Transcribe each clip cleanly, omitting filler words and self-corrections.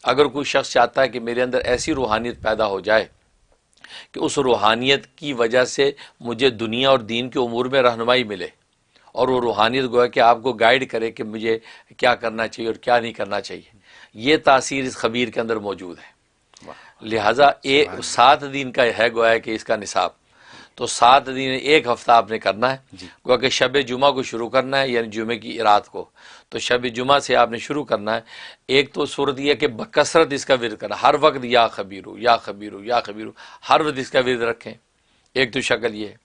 اگر کوئی شخص چاہتا ہے کہ میرے اندر ایسی روحانیت پیدا ہو جائے کہ اس روحانیت کی وجہ سے مجھے دنیا اور دین کے امور میں رہنمائی ملے، اور وہ روحانیت گویا کہ آپ کو گائیڈ کرے کہ مجھے کیا کرنا چاہیے اور کیا نہیں کرنا چاہیے، یہ تاثیر اس خبیر کے اندر موجود ہے۔ لہٰذا 7 دن کا ہے گویا کہ اس کا نصاب، تو 7 دن 1 ہفتہ آپ نے کرنا ہے، گویا کہ شب جمعہ کو شروع کرنا ہے، یعنی جمعے کی رات کو، تو شب جمعہ سے آپ نے شروع کرنا ہے۔ ایک تو صورت یہ کہ بکثرت اس کا ورد کرنا، ہر وقت یا خبیرو یا خبیرو یا خبیرو، ہر وقت اس کا ورد رکھیں، ایک تو شکل یہ ہے۔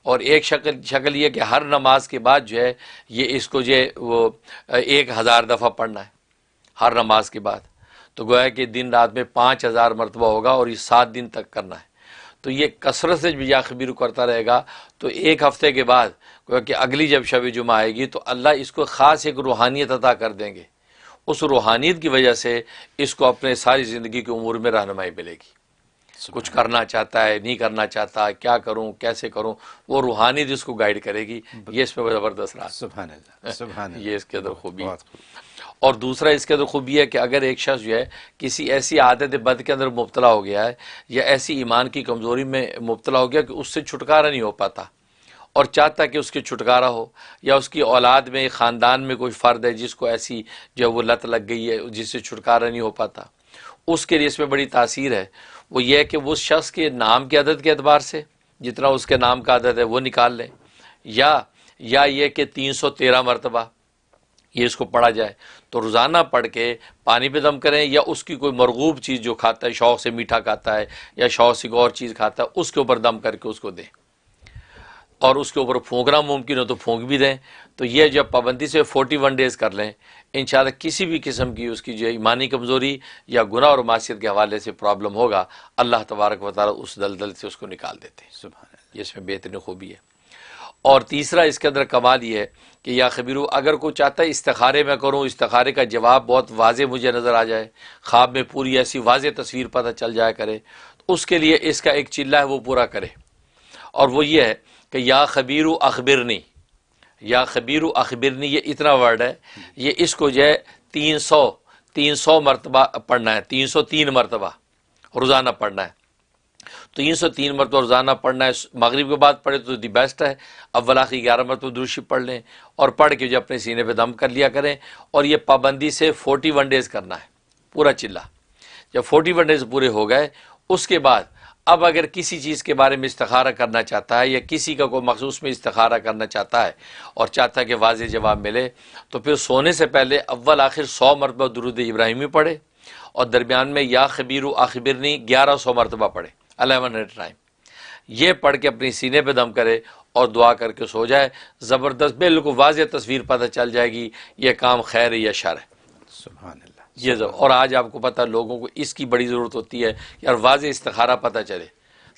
اور ایک شکل یہ کہ ہر نماز کے بعد جو ہے یہ اس کو جو ہے وہ 1000 دفعہ پڑھنا ہے ہر نماز کے بعد، تو گویا کہ دن رات میں 5000 مرتبہ ہوگا، اور یہ 7 دن تک کرنا ہے۔ تو یہ کثرت سے یا خبیر کرتا رہے گا، تو 1 ہفتے کے بعد گویا کہ اگلی جب شب جمعہ آئے گی تو اللہ اس کو خاص ایک روحانیت عطا کر دیں گے، اس روحانیت کی وجہ سے اس کو اپنے ساری زندگی کے امور میں رہنمائی ملے گی، کچھ کرنا چاہتا ہے نہیں کرنا چاہتا، کیا کروں کیسے کروں، وہ روحانیت اس کو گائیڈ کرے گی۔ یہ اس میں زبردست رہا، سبحان اللہ، سبحان اللہ، یہ اس کے اندر خوبی ہے۔ بہت خوب۔ اور دوسرا اس کے اندر خوبی ہے کہ اگر ایک شخص جو ہے کسی ایسی عادت بد کے اندر مبتلا ہو گیا ہے، یا ایسی ایمان کی کمزوری میں مبتلا ہو گیا کہ اس سے چھٹکارا نہیں ہو پاتا، اور چاہتا ہے کہ اس کے چھٹکارا ہو، یا اس کی اولاد میں خاندان میں کوئی فرد ہے جس کو ایسی جو وہ لت لگ گئی ہے جس سے چھٹکارا نہیں ہو پاتا، اس کے لیے اس میں بڑی تاثیر ہے۔ وہ یہ ہے کہ وہ شخص کے نام کی عدد کے اعتبار سے جتنا اس کے نام کا عدد ہے وہ نکال لیں، یا یہ کہ 313 مرتبہ یہ اس کو پڑھا جائے، تو روزانہ پڑھ کے پانی پہ دم کریں، یا اس کی کوئی مرغوب چیز جو کھاتا ہے، شوق سے میٹھا کھاتا ہے یا شوق سے کوئی اور چیز کھاتا ہے، اس کے اوپر دم کر کے اس کو دیں، اور اس کے اوپر پھونکنا ممکن ہو تو پھونک بھی دیں۔ تو یہ جب پابندی سے 41 ڈیز کر لیں، انشاءاللہ کسی بھی قسم کی اس کی جو ایمانی کمزوری یا گناہ اور معصیت کے حوالے سے پرابلم ہوگا، اللہ تبارک و تعالیٰ اس دلدل سے اس کو نکال دیتے ہیں۔ سبحان اللہ۔ یہ اس میں بہترین خوبی ہے۔ اور تیسرا اس کے اندر کمال یہ ہے کہ یا خبیرو، اگر کوئی چاہتا ہے استخارے میں کروں، استخارے کا جواب بہت واضح مجھے نظر آ جائے، خواب میں پوری ایسی واضح تصویر پتہ چل جایا کرے، تو اس کے لیے اس کا ایک چلہ ہے وہ پورا کرے، اور وہ یہ ہے کہ یا خبیرو اخبرنی، یا خبیرو اخبرنی، یہ اتنا ورڈ ہے، یہ اس کو جو ہے 300 مرتبہ پڑھنا ہے، 303 مرتبہ روزانہ پڑھنا ہے، 303 مرتبہ روزانہ پڑھنا ہے۔ مغرب کے بعد پڑھے تو دی بیسٹ ہے، اول آخری 11 مرتبہ درود شریف پڑھ لیں، اور پڑھ کے جو اپنے سینے پہ دم کر لیا کریں، اور یہ پابندی سے 41 ڈیز کرنا ہے پورا چلہ۔ جب 41 ڈیز پورے ہو گئے، اس کے بعد اب اگر کسی چیز کے بارے میں استخارہ کرنا چاہتا ہے، یا کسی کا کوئی مخصوص میں استخارہ کرنا چاہتا ہے اور چاہتا ہے کہ واضح جواب ملے، تو پھر سونے سے پہلے اول آخر 100 مرتبہ درود ابراہیمی پڑھے، اور درمیان میں یا خبیرو اخبرنی 1100 مرتبہ پڑھے، 1100 ٹائم، یہ پڑھ کے اپنی سینے پہ دم کرے اور دعا کر کے سو جائے، زبردست بالکل واضح تصویر پتہ چل جائے گی یہ کام خیر ہے یا شر ہے۔ سبحان اللہ۔ اور آج آپ کو پتہ لوگوں کو اس کی بڑی ضرورت ہوتی ہے، یار واضح استخارہ پتہ چلے،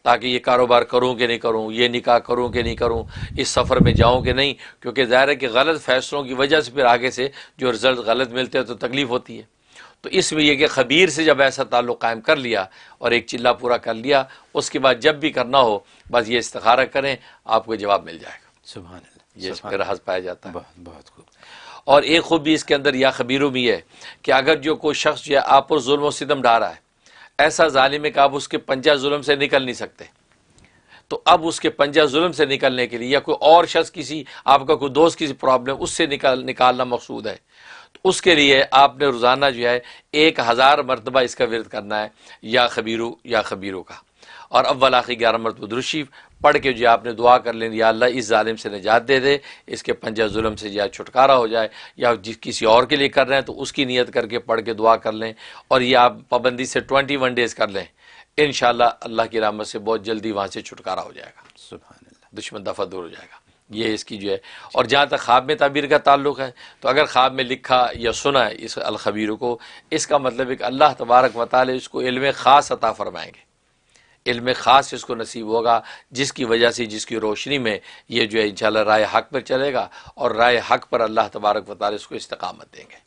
تاکہ یہ کاروبار کروں کہ نہیں کروں، یہ نکاح کروں کہ نہیں کروں، اس سفر میں جاؤں کہ نہیں، کیونکہ ظاہر ہے کہ غلط فیصلوں کی وجہ سے پھر آگے سے جو رزلٹ غلط ملتے ہیں تو تکلیف ہوتی ہے۔ تو اس میں یہ کہ خبیر سے جب ایسا تعلق قائم کر لیا اور ایک چلہ پورا کر لیا، اس کے بعد جب بھی کرنا ہو بس یہ استخارہ کریں، آپ کو جواب مل جائے گا۔ سبحان اللہ، یہ اس میں راز پایا جاتا ہے۔ بہت بہت خوب۔ اور ایک خوبی اس کے اندر یا خبیروں بھی ہے کہ اگر جو کوئی شخص جو ہے آپ پر ظلم و ستم ڈھا رہا ہے، ایسا ظالم ہے کہ آپ اس کے پنجہ ظلم سے نکل نہیں سکتے، تو اب اس کے پنجہ ظلم سے نکلنے کے لیے، یا کوئی اور شخص کسی آپ کا کوئی دوست کسی پرابلم اس سے نکالنا مقصود ہے، تو اس کے لیے آپ نے روزانہ جو ہے 1000 مرتبہ اس کا ورد کرنا ہے، یا خبیرو کا، اور اول آخری 11 مرتبہ درود شریف پڑھ کے جو آپ نے دعا کر لیں، یا اللہ اس ظالم سے نجات دے دے، اس کے پنجہ ظلم سے یا چھٹکارا ہو جائے، یا کسی اور کے لیے کر رہے ہیں تو اس کی نیت کر کے پڑھ کے دعا کر لیں، اور یہ آپ پابندی سے 21 ڈیز کر لیں، انشاءاللہ اللہ کی رحمت سے بہت جلدی وہاں سے چھٹکارا ہو جائے گا، سبحان اللہ۔ دشمن دفع دور ہو جائے گا۔ یہ اس کی جو ہے، اور جہاں تک خواب میں تعبیر کا تعلق ہے، تو اگر خواب میں لکھا یا سنا ہے اس الخبیر کو، اس کا مطلب ہے کہ اللہ تبارک و تعالی اس کو علم خاص عطا فرمائیں گے، علم خاص اس کو نصیب ہوگا، جس کی وجہ سے جس کی روشنی میں یہ جو ہے انشاءاللہ رائے حق پر چلے گا، اور رائے حق پر اللہ تبارک و تعالی اس کو استقامت دیں گے۔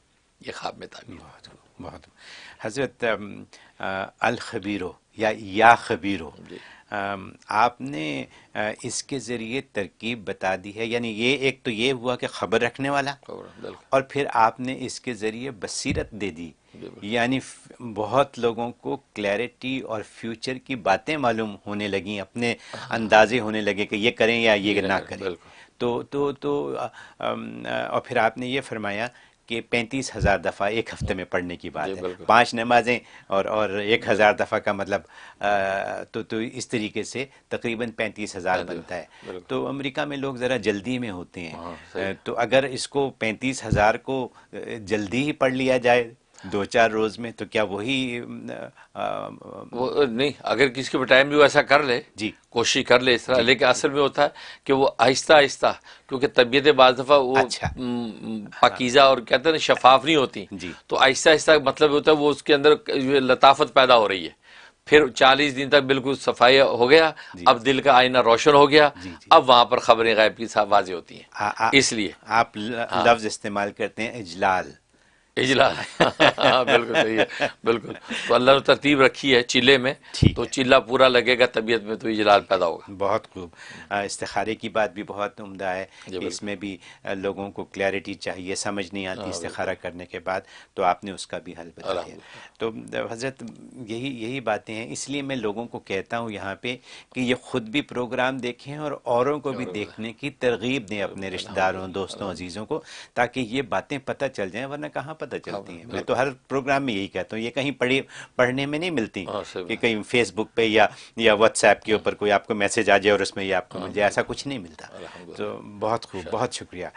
یہ خواب میں تعبیر۔ بہت خوب، بہت خوب۔ حضرت الخبیرو یا خبیرو، جی آپ نے اس کے ذریعے ترکیب بتا دی ہے، یعنی یہ ایک تو یہ ہوا کہ خبر رکھنے والا، بالکل اور پھر آپ نے اس کے ذریعے بصیرت دے دی یعنی بہت لوگوں کو کلیئرٹی اور فیوچر کی باتیں معلوم ہونے لگیں، اپنے اندازے ہونے لگے کہ یہ کریں یا یہ نہ کریں. بالکل تو اور پھر آپ نے یہ فرمایا کہ 35,000 دفعہ ایک ہفتے میں پڑھنے کی بات جی ہے، بالکل 5 نمازیں اور 1,000 دفعہ کا مطلب تو اس طریقے سے تقریباً 35,000 بنتا ہے. بالکل تو امریکہ میں لوگ ذرا جلدی میں ہوتے ہاں ہیں، صحیح. تو اگر اس کو 35,000 کو جلدی ہی پڑھ لیا جائے 2-4 روز میں، تو کیا وہی وہ نہیں، اگر کسی کے ٹائم بھی وہ ایسا کر لے، جی کوشش کر لے اس طرح، جی لیکن اصل میں ہوتا ہے کہ وہ آہستہ آہستہ، کیونکہ طبیعتیں بعض دفعہ وہ اچھا پاکیزہ اور کہتے ہیں نا شفاف نہیں ہوتی، جی تو آہستہ آہستہ مطلب ہوتا ہے وہ اس کے اندر لطافت پیدا ہو رہی ہے. پھر 40 دن تک بالکل صفائی ہو گیا، جی اب دل کا آئینہ روشن ہو گیا، جی جی اب وہاں پر خبریں غیب کی صاحب واضح ہوتی ہیں. اس لیے آپ لفظ استعمال کرتے ہیں اجلال. اجلال. بالکل صحیح ہے، بالکل. تو اللہ نے ترتیب رکھی ہے چلے میں، ٹھیک تو ہے، چلہ پورا لگے گا طبیعت میں تو اجلال ٹھیک پیدا ہے، ہوگا. بہت خوب. استخارے کی بات بھی بہت عمدہ ہے جی کہ اس بالکل. میں بھی لوگوں کو کلیئرٹی چاہیے، سمجھ نہیں آتی ہاں استخارہ بالکل کرنے کے بعد، تو آپ نے اس کا بھی حل بتا دیا. الحمدللہ. تو حضرت یہی باتیں ہیں، اس لیے میں لوگوں کو کہتا ہوں یہاں پہ کہ یہ خود بھی پروگرام دیکھیں اور اوروں کو بھی دیکھنے کی ترغیب دیں اپنے رشتہ داروں، الحمدللہ دوستوں، الحمدللہ. عزیزوں کو، تاکہ یہ باتیں پتہ چل جائیں، ورنہ کہاں پتہ چلتی ہیں. میں تو بالکل. ہر پروگرام میں یہی کہتا ہوں، یہ کہیں پڑھنے میں نہیں ملتی ہاں صحیح کہ بات. کہیں فیس بک پہ یا واٹس ایپ کے اوپر کوئی آپ کو میسج آ جائے اور اس میں یہ آپ کو مل جائے، ایسا کچھ نہیں ملتا. الحمدللہ. تو بہت خوب، بہت شکریہ.